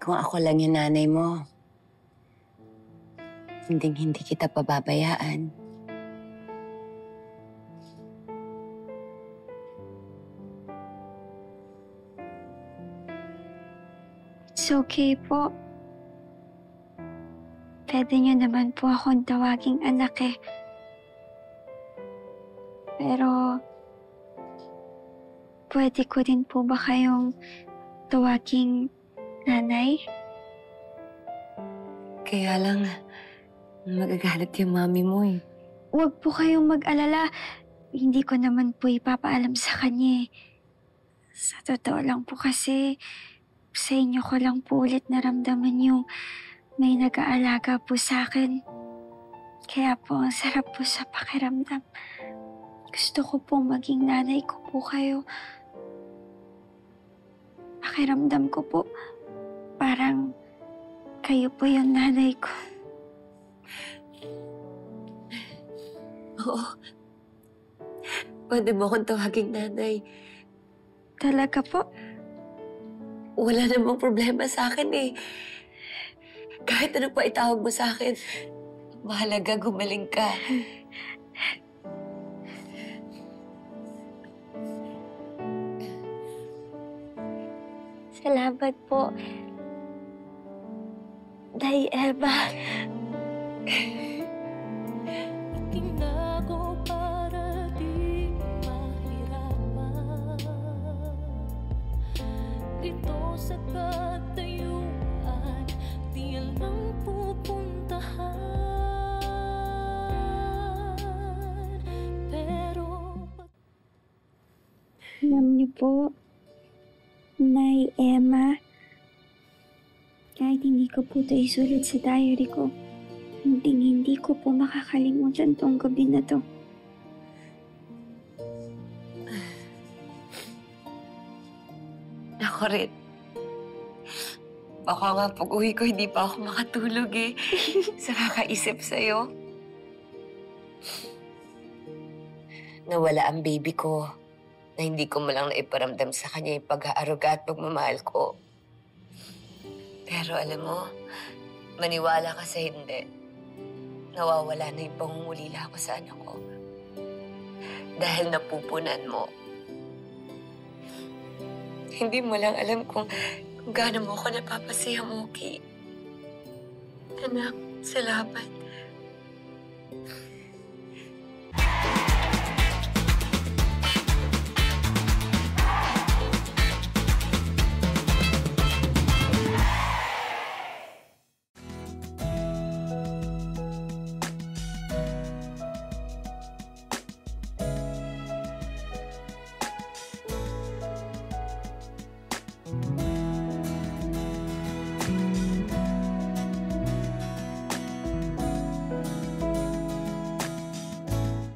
Kung ako lang yung nanay mo, hindi kita pababayaan. It's okay po. Pwede niyo naman po akong tawaging anak eh. Pero, pwede ko din po ba kayong tawaging nanay? Kaya lang, magagalit yung mami mo eh. Huwag po kayong mag-alala. Hindi ko naman po ipapaalam sa kanya eh. Sa totoo lang po kasi, sa inyo ko lang po ulit naramdaman yung may nag-aalaga po sa akin. Kaya po, ang sarap po sa pakiramdam. Gusto ko po maging nanay ko po kayo. Pakiramdam ko po, parang kayo po yung nanay ko. Oo. Pwede mo akong tawaging nanay. Talaga po? Wala namang problema sa akin eh. Kahit ano pa itawag mo sa akin, mahalaga gumaling ka. Salamat po, Day Eva. Itinago para di mahirapan. Dito sa katayuan, di alam pupuntahan. Pero Alam niyo po, Nay Emma, kahit hindi ko po ito isulat sa diary ko, hindi ko po makakalimutan tong gabi na to. Ako rin. Baka nga pag-uwi ko, hindi pa ako makatulog eh. Sa kakaisip sa'yo. Nawala ang baby ko na hindi ko malang naiparamdam sa kanya yung pag-aaruga at pagmamahal ko. Pero alam mo, maniwala ka sa hindi. Nawawala na yung pangungulila ko sa anak ko. Dahil napupunan mo. Hindi mo lang alam kung gaano mo ako napapasaya, Moki. Anak, salamat.